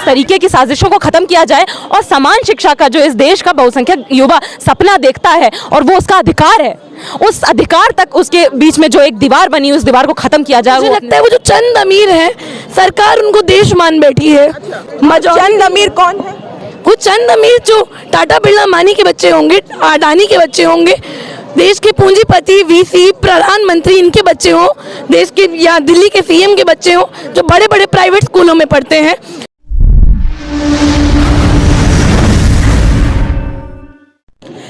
इस तरीके की साजिशों को खत्म किया जाए और समान शिक्षा का जो इस देश का बहुसंख्यक युवा सपना देखता है और वो उसका अधिकार है, उस अधिकार तक उसके बीच में जो एक दीवार बनी उस दीवार को खत्म किया जाए। मुझे लगता है वो जो चंद अमीर हैं, सरकार उनको देश मान बैठी है। चंद अमीर कौन है? वो चंद अमीर जो टाटा बिरला अंबानी के बच्चे होंगे, अडानी के बच्चे होंगे, देश के पूंजीपति, वीसी, प्रधानमंत्री, इनके बच्चे हों, देश के या दिल्ली के सीएम के बच्चे हों, जो बड़े बड़े प्राइवेट स्कूलों में पढ़ते हैं।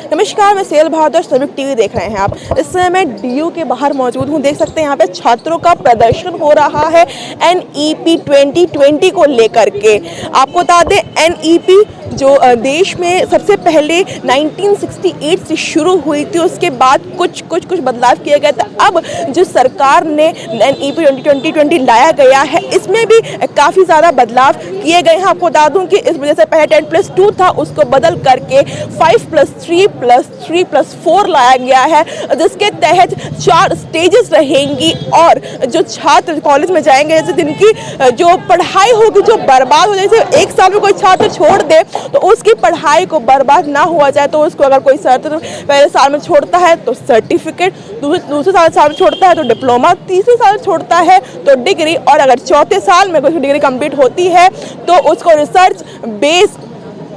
नमस्कार, मैं सेल भारद्वाज, सब्रिक टीवी देख रहे हैं आप। इस समय मैं डीयू के बाहर मौजूद हूं। देख सकते हैं यहाँ पे छात्रों का प्रदर्शन हो रहा है NEP 2020 को लेकर के। आपको बता दें NEP जो देश में सबसे पहले 1968 से शुरू हुई थी, उसके बाद कुछ बदलाव किए गए थे। अब जो सरकार ने NEP 2020 लाया गया है, इसमें भी काफ़ी ज़्यादा बदलाव किए गए हैं। आपको बता दूं कि इस वजह से पहले 10+2 था, उसको बदल करके 5+3+3+4 लाया गया है, जिसके तहत 4 स्टेजेस रहेंगी और जो छात्र कॉलेज में जाएंगे, जैसे जिनकी जो पढ़ाई होगी जो बर्बाद हो जाए, जैसे एक साल में कोई छात्र छोड़ दे तो उसकी पढ़ाई को बर्बाद ना हुआ जाए, तो उसको अगर कोई छात्र पहले साल में छोड़ता है तो सर्टिफिकेट, दूसरे साल में छोड़ता है तो डिप्लोमा, तीसरे साल छोड़ता है तो डिग्री, और अगर चौथे साल में कोई डिग्री कंप्लीट होती है तो उसको रिसर्च बेस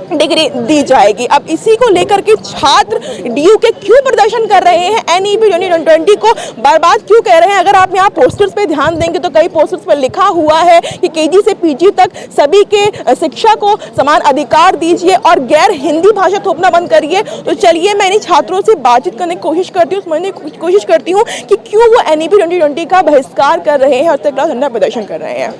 डिग्री दी जाएगी। अब इसी को लेकर के छात्र डीयू के क्यों प्रदर्शन कर रहे हैं, NEP 2020 को बर्बाद क्यों कह रहे हैं? अगर आप यहाँ पोस्टर्स पे ध्यान देंगे तो कई पोस्टर्स पर लिखा हुआ है कि KG से PG तक सभी के शिक्षा को समान अधिकार दीजिए और गैर हिंदी भाषा थोपना बंद करिए। तो चलिए मैं इन छात्रों से बातचीत करने की कोशिश करती हूँ, समझने की कोशिश करती हूँ कि क्यों वो NEP 2020 का बहिष्कार कर रहे हैं और धरना प्रदर्शन कर रहे हैं।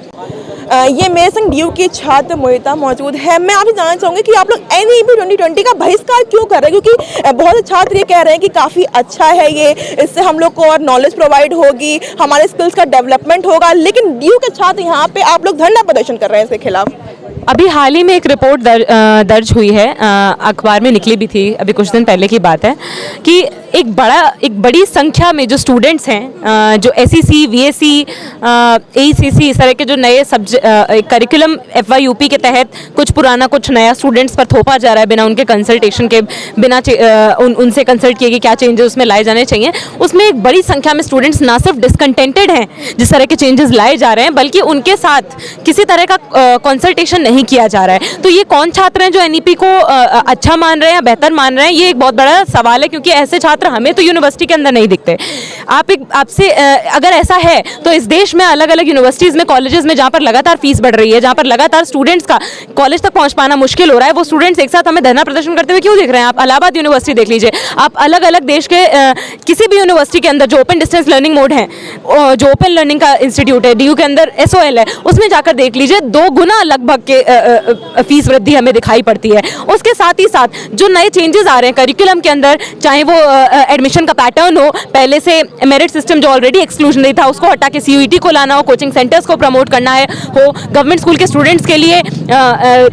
ये मेरे संग डीयू की छात्र मोहिता मौजूद है। मैं आपसे जानना चाहूँगी कि आप लोग NEP 2020 का बहिष्कार क्यों कर रहे हैं? क्योंकि बहुत से छात्र ये कह रहे हैं कि काफ़ी अच्छा है ये, इससे हम लोग को और नॉलेज प्रोवाइड होगी, हमारे स्किल्स का डेवलपमेंट होगा, लेकिन डीयू के छात्र यहाँ पे आप लोग धरना प्रदर्शन कर रहे हैं इसके खिलाफ। अभी हाल ही में एक रिपोर्ट दर्ज हुई है, अखबार में निकली भी थी, अभी कुछ दिन पहले की बात है, कि एक बड़ी संख्या में जो स्टूडेंट्स हैं, जो SEC, VSC, AECC इस तरह के जो नए करिकुलम FYUP के तहत कुछ पुराना कुछ नया स्टूडेंट्स पर थोपा जा रहा है बिना उनके कंसल्टेशन के, बिना उनसे कंसल्ट किए कि क्या चेंजेस उसमें लाए जाने चाहिए। उसमें एक बड़ी संख्या में स्टूडेंट्स ना सिर्फ डिसकंटेंटेड हैं जिस तरह के चेंजेस लाए जा रहे हैं, बल्कि उनके साथ किसी तरह का कंसल्टेशन नहीं किया जा रहा है। तो ये कौन छात्र हैं जो NEP को अच्छा मान रहे हैं या बेहतर मान रहे हैं, ये एक बहुत बड़ा सवाल है, क्योंकि ऐसे छात्र हमें तो यूनिवर्सिटी के अंदर नहीं दिखते। आपसे अगर ऐसा है तो इस देश में अलग अलग यूनिवर्सिटीज़ में, कॉलेजेस में, जहाँ पर लगातार फीस बढ़ रही है, जहाँ पर लगातार स्टूडेंट्स का कॉलेज तक पहुँच पाना मुश्किल हो रहा है, वो स्टूडेंट्स एक साथ हमें धरना प्रदर्शन करते हुए क्यों दिख रहे हैं? आप इलाहाबाद यूनिवर्सिटी देख लीजिए, आप अलग अलग देश के किसी भी यूनिवर्सिटी के अंदर जो ओपन डिस्टेंस लर्निंग मोड है, जो ओपन लर्निंग का इंस्टीट्यूट है, डीयू के अंदर SOL है, उसमें जाकर देख लीजिए 2 गुना लगभग के फीस वृद्धि हमें दिखाई पड़ती है। उसके साथ ही साथ जो नए चेंजेस आ रहे हैं करिकुलम के अंदर, चाहे वो एडमिशन का पैटर्न हो, पहले से मेरिट सिस्टम जो ऑलरेडी एक्सक्लूजनरी था उसको हटा के CUET को लाना हो, कोचिंग सेंटर्स को प्रमोट करना है हो, गवर्नमेंट स्कूल के स्टूडेंट्स के लिए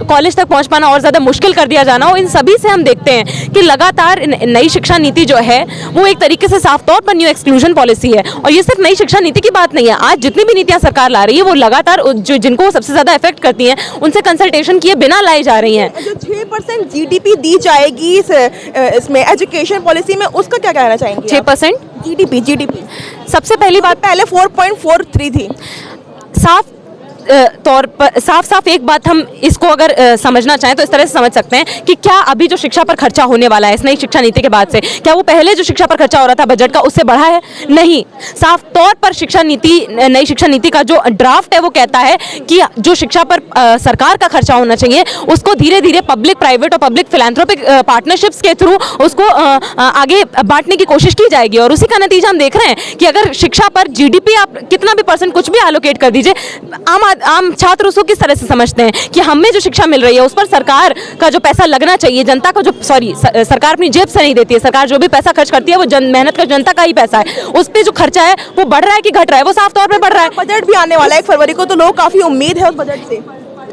कॉलेज तक पहुंच पाना और ज़्यादा मुश्किल कर दिया जाना हो, इन सभी से हम देखते हैं कि लगातार नई शिक्षा नीति जो है वो एक तरीके से साफ तौर पर न्यू एक्सक्लूजन पॉलिसी है। और ये सिर्फ नई शिक्षा नीति की बात नहीं है, आज जितनी भी नीतियाँ सरकार ला रही है वो लगातार जिनको सबसे ज़्यादा इफेक्ट करती हैं उनसे कंसल्टेशन किए बिना लाई जा रही हैं। जो 6% GDP दी जाएगी इसमें एजुकेशन पॉलिसी में, उसका क्या कहना चाहेंगे? 6% GDP सबसे पहली बात, पहले 4.43 थी। साफ तौर पर साफ एक बात हम इसको अगर समझना चाहें तो इस तरह से समझ सकते हैं कि क्या अभी जो शिक्षा पर खर्चा होने वाला है इस नई शिक्षा नीति के बाद से, क्या वो पहले जो शिक्षा पर खर्चा हो रहा था बजट का उससे बढ़ा है? नहीं। साफ तौर पर नई शिक्षा नीति का जो ड्राफ्ट है वो कहता है कि जो शिक्षा पर सरकार का खर्चा होना चाहिए उसको धीरे धीरे पब्लिक प्राइवेट और पब्लिक फिलैंथ्रोपिक पार्टनरशिप्स के थ्रू उसको आगे बांटने की कोशिश की जाएगी। और उसी का नतीजा हम देख रहे हैं कि अगर शिक्षा पर GDP आप कितना भी % कुछ भी एलोकेट कर दीजिए, आम छात्र उसको किस तरह से समझते हैं कि हमें जो शिक्षा मिल रही है उस पर सरकार का जो पैसा लगना चाहिए, जनता का जो सरकार अपनी जेब से नहीं देती है, सरकार जो भी पैसा खर्च करती है वो मेहनत का जनता का ही पैसा है, उस पर जो खर्चा है वो बढ़ रहा है कि घट रहा है? वो साफ तौर पर बढ़ रहा है। बजट भी आने वाला है 1 फरवरी को, तो लोग काफी उम्मीद है उस बजट से।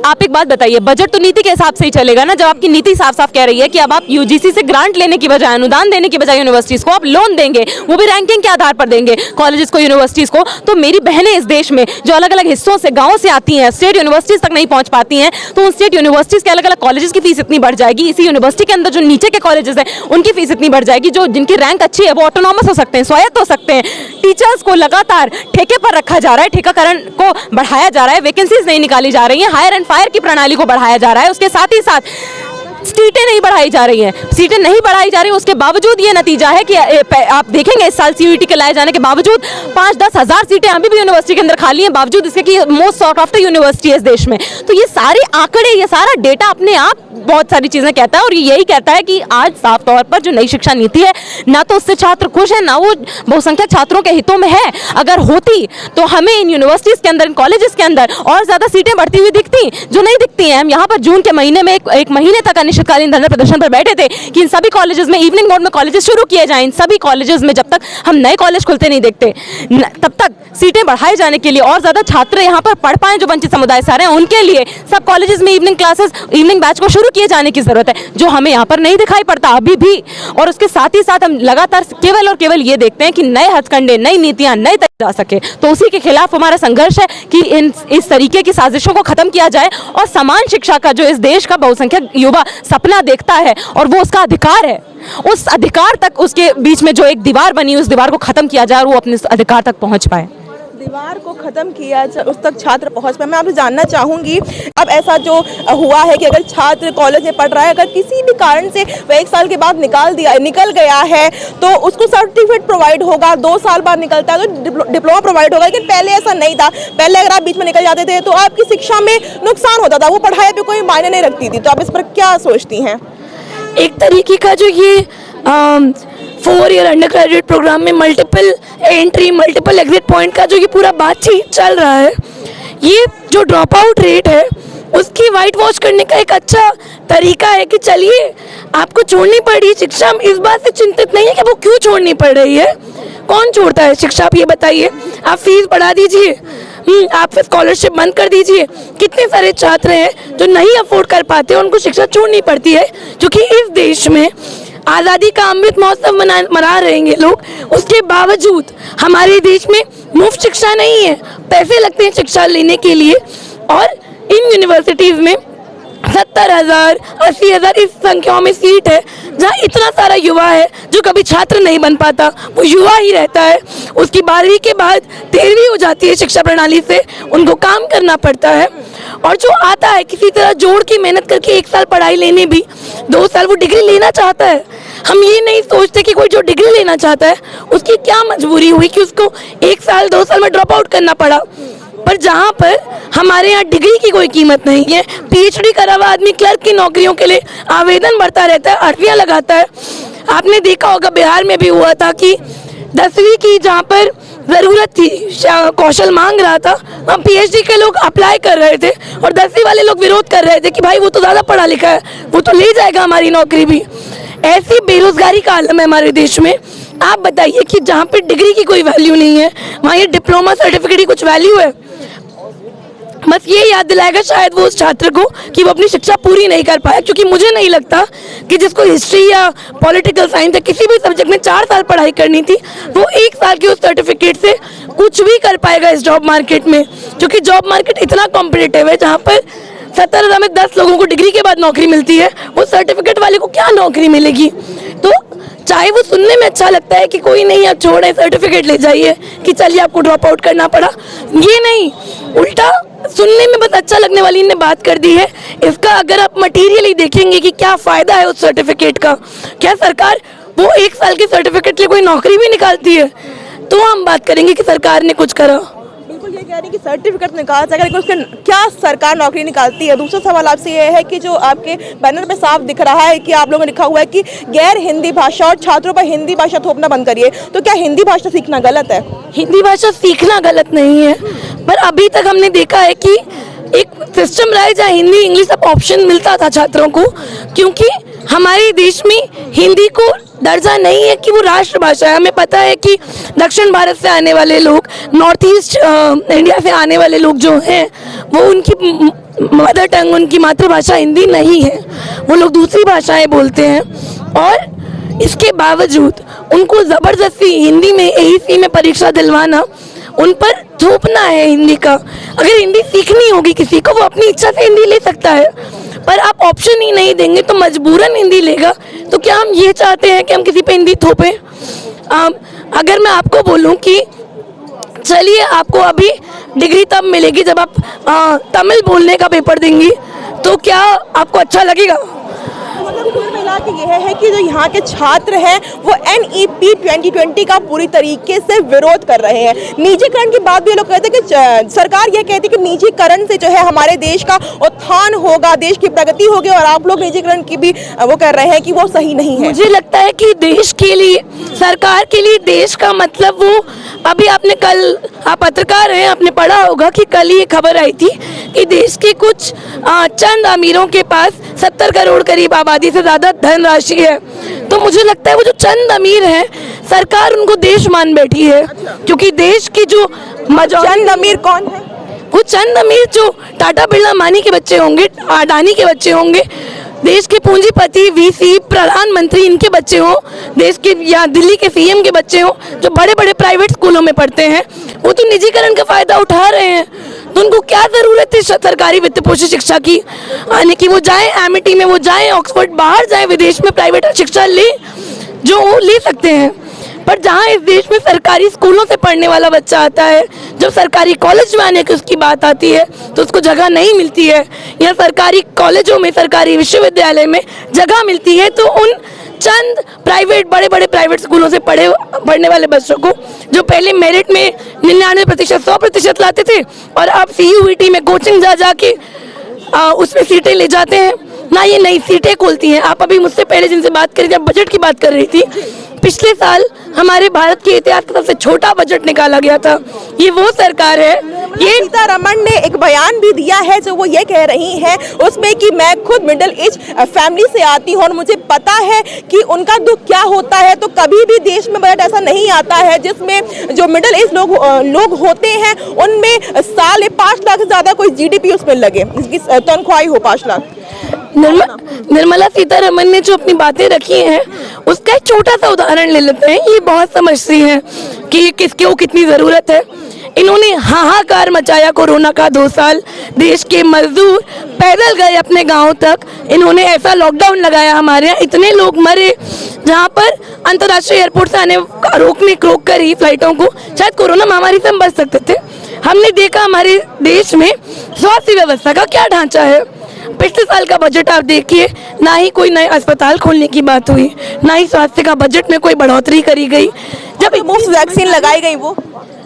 आप एक बात बताइए, बजट तो नीति के हिसाब से ही चलेगा ना। जब आपकी नीति साफ साफ कह रही है कि अब आप यूजीसी से ग्रांट लेने की बजाय, अनुदान देने की बजाय यूनिवर्सिटीज को आप लोन देंगे, वो भी रैंकिंग के आधार पर देंगे कॉलेजेस को, यूनिवर्सिटीज को, तो मेरी बहनें इस देश में जो अलग अलग हिस्सों से, गाँव से आती हैं, स्टेट यूनिवर्सिटीज तक नहीं पहुंच पाती हैं, तो उन स्टेट यूनिवर्सिटीज के अलग अलग कॉलेजेस की फीस इतनी बढ़ जाएगी। इसी यूनिवर्सिटी के अंदर जो नीचे के कॉलेजेस हैं उनकी फीस इतनी बढ़ जाएगी, जो जिनकी रैंक अच्छी है वो ऑटोनॉमस हो सकते हैं, स्वायत्त हो सकते हैं। टीचर्स को लगातार ठेके पर रखा जा रहा है, ठेकाकरण को बढ़ाया जा रहा है, वैकेंसीज नहीं निकाली जा रही हैं, हायर एंड फायर की प्रणाली को बढ़ाया जा रहा है। उसके साथ ही साथ सीटें नहीं बढ़ाई जा रही हैं, सीटें नहीं बढ़ाई जा रही, उसके बावजूद ये नतीजा है कि आप देखेंगे इस साल सीयूईटी के लाए जाने के बावजूद 5-10 हज़ार सीटें अभी भी यूनिवर्सिटी के अंदर खाली हैं, बावजूद इसके कि मोस्ट सॉट आफ्टर यूनिवर्सिटी है इस देश में। तो ये सारे आंकड़े, ये सारा डेटा अपने आप बहुत सारी चीज़ें कहता है, और ये यही कहता है कि आज साफ तौर पर जो नई शिक्षा नीति है, ना तो उससे छात्र खुश है, ना वो बहुसंख्यक छात्रों के हितों में है। अगर होती तो हमें इन यूनिवर्सिटीज़ के अंदर, इन कॉलेजेस के अंदर और ज़्यादा सीटें बढ़ती हुई दिखती, जो नहीं दिखती हैं। हम यहाँ पर जून के महीने में एक महीने तक अनिश्चितकालीन धरना प्रदर्शन पर बैठे थे कि इन सभी कॉलेजेस में इवनिंग मोड में कॉलेजेस शुरू किए जाएं। इन सभी कॉलेजेस में जब तक हम नए कॉलेज खुलते नहीं देखते, तब तक सीटें बढ़ाए जाने के लिए और ज़्यादा छात्र यहाँ पर पढ़ पाएं, जो वंचित समुदाय से आ रहे हैं, उनके लिए सब कॉलेजेस में इवनिंग क्लासेस, इवनिंग बैच को शुरू किए जाने की ज़रूरत है, जो हमें यहाँ पर नहीं दिखाई पड़ता अभी भी। और उसके साथ ही साथ हम लगातार केवल और केवल ये देखते हैं कि नए हथकंडे, नई नीतियाँ, नए तरीके जा सके, तो उसी के खिलाफ हमारा संघर्ष है कि इस तरीके की साजिशों को खत्म किया जाए और समान शिक्षा का जो इस देश का बहुसंख्यक युवा सपना देखता है और वो उसका अधिकार है, उस अधिकार तक, उसके बीच में जो एक दीवार बनी, उस दीवार को खत्म किया जाए और वो अपने अधिकार तक पहुंच पाए। दीवार को खत्म किया जाए, उस तक छात्र पहुंच पाए। मैं आपसे जानना चाहूंगी, अब ऐसा जो हुआ है कि अगर छात्र कॉलेज में पढ़ रहा है, अगर किसी भी कारण से वह 1 साल के बाद निकल गया है, तो उसको सर्टिफिकेट प्रोवाइड होगा, 2 साल बाद निकलता है तो डिप्लोमा प्रोवाइड होगा। लेकिन पहले ऐसा नहीं था। पहले अगर आप बीच में निकल जाते थे तो आपकी शिक्षा में नुकसान होता था, वो पढ़ाई पे कोई मायने नहीं रखती थी। तो आप इस पर क्या सोचती हैं? एक तरीके का जो ये 4 ईयर अंडर ग्रेजुएट प्रोग्राम में multiple entry, multiple exit point का जो ये पूरा बातचीत चल रहा है, ये जो ड्रॉप आउट रेट है उसकी वाइट वॉश करने का एक अच्छा तरीका है कि चलिए आपको छोड़नी पड़ रही शिक्षा, हम इस बात से चिंतित नहीं है कि वो क्यों छोड़नी पड़ रही है। कौन छोड़ता है शिक्षा, आप ये बताइए। आप फीस बढ़ा दीजिए, आप स्कॉलरशिप बंद कर दीजिए। कितने सारे छात्र हैं जो नहीं अफोर्ड कर पाते, उनको शिक्षा छोड़नी पड़ती है, क्योंकि इस देश में आज़ादी का अमृत महोत्सव मना रहे हैं लोग, उसके बावजूद हमारे देश में मुफ्त शिक्षा नहीं है, पैसे लगते हैं शिक्षा लेने के लिए। और इन यूनिवर्सिटीज़ में 70,000, 80,000 इस संख्याओं में सीट है, जहाँ इतना सारा युवा है जो कभी छात्र नहीं बन पाता, वो युवा ही रहता है। उसकी 12वीं के बाद 13वीं हो जाती है शिक्षा प्रणाली से, उनको काम करना पड़ता है। और जो आता है किसी तरह जोड़ के मेहनत करके 1 साल पढ़ाई लेने भी, 2 साल वो डिग्री लेना चाहता है। हम ये नहीं सोचते कि कोई जो डिग्री लेना चाहता है उसकी क्या मजबूरी हुई कि उसको 1 साल 2 साल में ड्रॉप आउट करना पड़ा। पर जहाँ पर हमारे यहाँ डिग्री की कोई कीमत नहीं है, पीएचडी करा हुआ आदमी क्लर्क की नौकरियों के लिए आवेदन भरता रहता है, अर्जियाँ लगाता है। आपने देखा होगा बिहार में भी हुआ था कि 10वीं की जहाँ पर ज़रूरत थी, कौशल मांग रहा था, वहाँ पीएचडी के लोग अप्लाई कर रहे थे और 10वीं वाले लोग विरोध कर रहे थे कि भाई वो तो ज़्यादा पढ़ा लिखा है, वो तो ले जाएगा हमारी नौकरी भी। ऐसी बेरोजगारी का आलम है हमारे देश में। आप बताइए कि जहाँ पे डिग्री की कोई वैल्यू नहीं है, वहाँ ये डिप्लोमा सर्टिफिकेट की कुछ वैल्यू है? बस ये याद दिलाएगा शायद वो उस छात्र को कि वो अपनी शिक्षा पूरी नहीं कर पाया। क्योंकि मुझे नहीं लगता कि जिसको हिस्ट्री या पॉलिटिकल साइंस या किसी भी सब्जेक्ट में 4 साल पढ़ाई करनी थी, वो 1 साल के उस सर्टिफिकेट से कुछ भी कर पाएगा इस जॉब मार्केट में। क्योंकि जॉब मार्केट इतना कॉम्पिटिटिव है, जहाँ पर 70,000 में 10 लोगों को डिग्री के बाद नौकरी मिलती है, वो सर्टिफिकेट वाले को क्या नौकरी मिलेगी? तो चाहे वो सुनने में अच्छा लगता है कि कोई नहीं आप छोड़े सर्टिफिकेट ले जाइए, कि चलिए आपको ड्रॉप आउट करना पड़ा, ये नहीं, उल्टा सुनने में बस अच्छा लगने वाली ने बात कर दी है। इसका अगर आप मटीरियली देखेंगे कि क्या फ़ायदा है उस सर्टिफिकेट का, क्या सरकार वो 1 साल के सर्टिफिकेट के लिए कोई नौकरी भी निकालती है, तो हम बात करेंगे कि सरकार ने कुछ करा। बिल्कुल ये कह रही हैं कि सर्टिफिकेट निकाल सके, लेकिन उसके क्या सरकार नौकरी निकालती है? दूसरा सवाल आपसे ये है कि जो आपके बैनर पे साफ दिख रहा है कि आप लोगों ने लिखा हुआ है कि गैर हिंदी भाषा और छात्रों पर हिंदी भाषा थोपना बंद करिए, तो क्या हिंदी भाषा सीखना गलत है? हिंदी भाषा सीखना गलत नहीं है, पर अभी तक हमने देखा है कि एक सिस्टम रहा है जहाँ हिंदी इंग्लिश सब ऑप्शन मिलता था छात्रों को, क्योंकि हमारे देश में हिंदी को दर्जा नहीं है कि वो राष्ट्रभाषा है। हमें पता है कि दक्षिण भारत से आने वाले लोग, नॉर्थ ईस्ट इंडिया से आने वाले लोग जो हैं, वो उनकी मदर टंग, उनकी मातृभाषा हिंदी नहीं है, वो लोग दूसरी भाषाएं बोलते हैं। और इसके बावजूद उनको ज़बरदस्ती हिंदी में एईसी में परीक्षा दिलवाना, उन पर थोपना है हिंदी का। अगर हिंदी सीखनी होगी किसी को, वो अपनी इच्छा से हिंदी ले सकता है, पर आप ऑप्शन ही नहीं देंगे तो मजबूरन हिंदी लेगा। तो क्या हम ये चाहते हैं कि हम किसी पे हिंदी थोपें? अगर मैं आपको बोलूं कि चलिए आपको अभी डिग्री तब मिलेगी जब आप तमिल बोलने का पेपर देंगी, तो क्या आपको अच्छा लगेगा? कुल मिला के यह है कि जो यहाँ के छात्र हैं वो NEP 2020 का पूरी तरीके से विरोध कर रहे हैं। निजीकरण की बात भी लोग कहते हैं कि सरकार यह कहती है कि निजीकरण से जो है हमारे देश का उत्थान होगा, देश की प्रगति होगी, और आप लोग निजीकरण की भी वो कर रहे हैं कि वो सही नहीं है। मुझे लगता है कि देश के लिए, सरकार के लिए देश का मतलब वो, अभी आपने कल, आप पत्रकार हैं, आपने पढ़ा होगा कि कल ही खबर आई थी कि देश के कुछ चंद अमीरों के पास 70 करोड़ करीब आबादी से ज़्यादा धनराशि है। तो मुझे लगता है वो जो चंद अमीर हैं, सरकार उनको देश मान बैठी है, क्योंकि देश की जो चंद अमीर कौन है? वो चंद अमीर जो टाटा बिरला अंबानी के बच्चे होंगे, अडानी के बच्चे होंगे, देश के पूंजीपति, वीसी, प्रधानमंत्री, इनके बच्चे हों, देश के या दिल्ली के सीएम के बच्चे हों, जो बड़े बड़े प्राइवेट स्कूलों में पढ़ते हैं, वो तो निजीकरण का फायदा उठा रहे हैं। तो उनको क्या ज़रूरत है सरकारी वित्त पोषित शिक्षा की आने की? वो जाए एमिटी में, वो जाए ऑक्सफोर्ड, बाहर जाए विदेश में प्राइवेट शिक्षा ले, जो वो ले सकते हैं। पर जहाँ इस देश में सरकारी स्कूलों से पढ़ने वाला बच्चा आता है, जब सरकारी कॉलेज में आने की उसकी बात आती है तो उसको जगह नहीं मिलती है, या सरकारी कॉलेजों में, सरकारी विश्वविद्यालय में जगह मिलती है, तो उन चंद प्राइवेट, बड़े बड़े प्राइवेट स्कूलों से पढ़ने वाले बच्चों को, जो पहले मेरिट में 99%, 100% लाते थे, और अब CUET में कोचिंग जा के उसमें सीटें ले जाते हैं ना, ये नई सीटें खोलती हैं। आप अभी मुझसे पहले जिनसे बात करी, जब बजट की बात कर रही थी, पिछले साल हमारे भारत के इतिहास का सबसे छोटा बजट निकाला गया था। ये वो सरकार है। ये सीतारमण ने एक बयान भी दिया है, जो वो ये कह रही हैं उसमें कि मैं खुद मिडिल एज फैमिली से आती हूँ और मुझे पता है कि उनका दुख क्या होता है। तो कभी भी देश में बजट ऐसा नहीं आता है जिसमें जो मिडिल एज लोग होते हैं उनमें साल 5 लाख से ज़्यादा कोई GDP उसमें लगे, इसकी तनख्वाही हो 5 लाख। निर्मला सीतारमण ने जो अपनी बातें रखी हैं, उसका एक छोटा सा उदाहरण ले लेते हैं। ये बहुत समझती हैं कि किसकी वो कितनी ज़रूरत है। इन्होंने हाहाकार मचाया कोरोना का 2 साल, देश के मजदूर पैदल गए अपने गांव तक, इन्होंने ऐसा लॉकडाउन लगाया, हमारे यहाँ इतने लोग मरे, जहाँ पर अंतर्राष्ट्रीय एयरपोर्ट से आने रोक कर ही फ्लाइटों को, शायद कोरोना महामारी से हम बच सकते थे। हमने देखा हमारे देश में स्वास्थ्य व्यवस्था का क्या ढांचा है। पिछले साल का बजट आप देखिए, ना ही कोई नए अस्पताल खोलने की बात हुई, ना ही स्वास्थ्य का बजट में कोई बढ़ोतरी करी गई। जब मुफ्त वैक्सीन लगाई गई, वो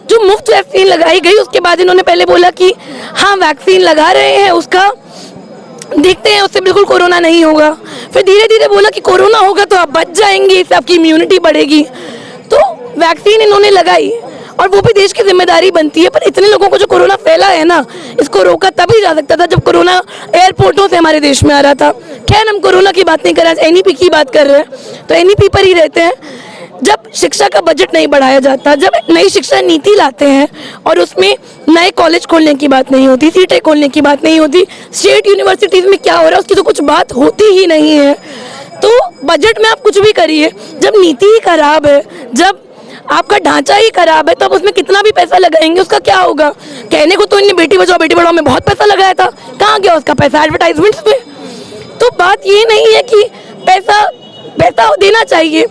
जो मुफ्त वैक्सीन लगाई गई, उसके बाद इन्होंने पहले बोला कि हाँ वैक्सीन लगा रहे हैं, उसका देखते हैं, उससे बिल्कुल कोरोना नहीं होगा। फिर धीरे धीरे बोला कि कोरोना होगा तो आप बच जाएंगे, इससे आपकी इम्यूनिटी बढ़ेगी। तो वैक्सीन इन्होंने लगाई, और वो भी देश की जिम्मेदारी बनती है। पर इतने लोगों को जो कोरोना फैला है ना, इसको रोका तभी जा सकता था जब कोरोना एयरपोर्टों से हमारे देश में आ रहा था। खैर, हम कोरोना की बात नहीं कर रहे हैं, NEP की बात कर रहे हैं, तो NEP पर ही रहते हैं। जब शिक्षा का बजट नहीं बढ़ाया जाता, जब नई शिक्षा नीति लाते हैं और उसमें नए कॉलेज खोलने की बात नहीं होती, सीटें खोलने की बात नहीं होती, स्टेट यूनिवर्सिटीज़ में क्या हो रहा है उसकी तो कुछ बात होती ही नहीं है। तो बजट में आप कुछ भी करिए, जब नीति ही खराब है, जब आपका ढांचा ही खराब है, तब उसमें कितना भी पैसा लगाएंगे उसका क्या होगा? कहने को तो इन्हें बेटी बचाओ बेटी पढ़ाओ में बहुत पैसा लगाया था, कहाँ गया उसका पैसा? एडवर्टाइजमेंट्स में। तो बात ये नहीं है कि पैसा देना चाहिए,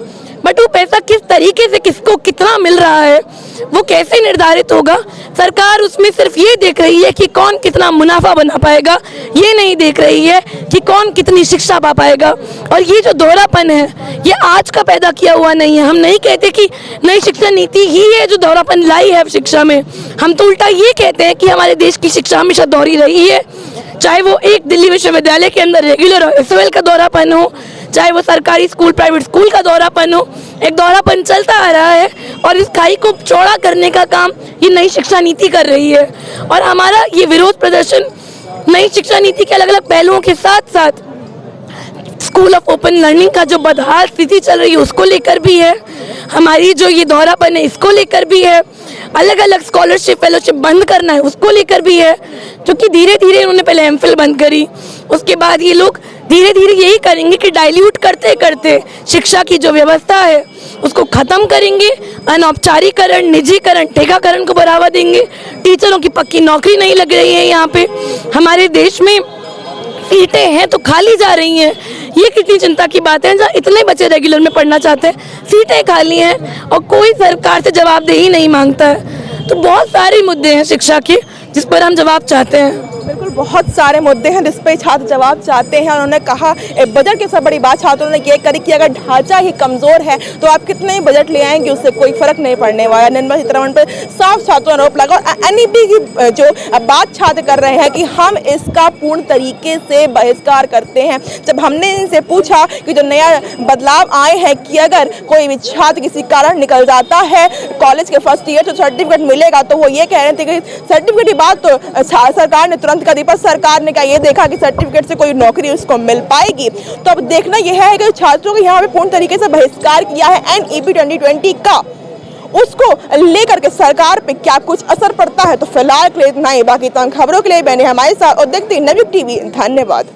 बट वो पैसा किस तरीके से किसको कितना मिल रहा है, वो कैसे निर्धारित होगा? सरकार उसमें सिर्फ ये देख रही है कि कौन कितना मुनाफा बना पाएगा, ये नहीं देख रही है कि कौन कितनी शिक्षा पा पाएगा। और ये जो दोहरापन है, ये आज का पैदा किया हुआ नहीं है। हम नहीं कहते कि नई शिक्षा नीति ही है जो दोहरापन लाई है शिक्षा में, हम तो उल्टा ये कहते हैं कि हमारे देश की शिक्षा हमेशा दोहरी रही है। चाहे वो एक दिल्ली विश्वविद्यालय के अंदर रेगुलर SOL का दोहरापन हो, चाहे वो सरकारी स्कूल, प्राइवेट स्कूल का दोहरापन हो, एक दोहरापन चलता आ रहा है। और इस खाई को चौड़ा करने का काम ये नई शिक्षा नीति कर रही है। और हमारा ये विरोध प्रदर्शन नई शिक्षा नीति के अलग अलग पहलुओं के साथ साथ स्कूल ऑफ ओपन लर्निंग का जो बदहाल स्थिति चल रही है उसको लेकर भी है, हमारी जो ये दोहरापन है इसको लेकर भी है, अलग अलग स्कॉलरशिप फेलोशिप बंद करना है उसको लेकर भी है, जो कि धीरे धीरे उन्होंने पहले एमफिल बंद करी, उसके बाद ये लोग धीरे धीरे यही करेंगे कि डाइल्यूट करते करते शिक्षा की जो व्यवस्था है उसको ख़त्म करेंगे, अनौपचारीकरण, निजीकरण, ठेकाकरण को बढ़ावा देंगे, टीचरों की पक्की नौकरी नहीं लग रही है यहाँ पे, हमारे देश में सीटें हैं तो खाली जा रही हैं, ये कितनी चिंता की बात है। जहाँ इतने बच्चे रेगुलर में पढ़ना चाहते हैं, सीटें खाली हैं और कोई सरकार से जवाबदेही नहीं मांगता है। तो बहुत सारे मुद्दे हैं शिक्षा के जिस पर हम जवाब चाहते हैं। बिल्कुल, बहुत सारे मुद्दे हैं जिस पे छात्र जवाब चाहते हैं। उन्होंने कहा बजट की सबसे बड़ी बात छात्रों ने ये करी कि अगर ढांचा ही कमजोर है तो आप कितने ही बजट ले आएंगे उससे कोई फर्क नहीं पड़ने वाला। निर्मला सीतारमण पर साफ छात्रों ने आरोप लगा और एनईपी की जो बात छात्र कर रहे हैं कि हम इसका पूर्ण तरीके से बहिष्कार करते हैं। जब हमने इनसे पूछा कि जो नया बदलाव आए हैं कि अगर कोई भी छात्र किसी कारण निकल जाता है कॉलेज के फर्स्ट ईयर तो सर्टिफिकेट मिलेगा, तो वो ये कह रहे थे कि सर्टिफिकेट की बात तो सरकार ने तुरंत कर दी, पर सरकार ने क्या ये देखा कि सर्टिफिकेट से कोई नौकरी उसको मिल पाएगी। तो अब देखना यह है कि छात्रों को यहाँ पे पूर्ण तरीके से बहिष्कार किया है एनईपी 2020 का, उसको लेकर के सरकार पे क्या कुछ असर पड़ता है। तो फिलहाल के लिए इतना ही, बाकी तमाम खबरों के लिए बने हमारे साथ और देखते हैं नवयुग टीवी। धन्यवाद।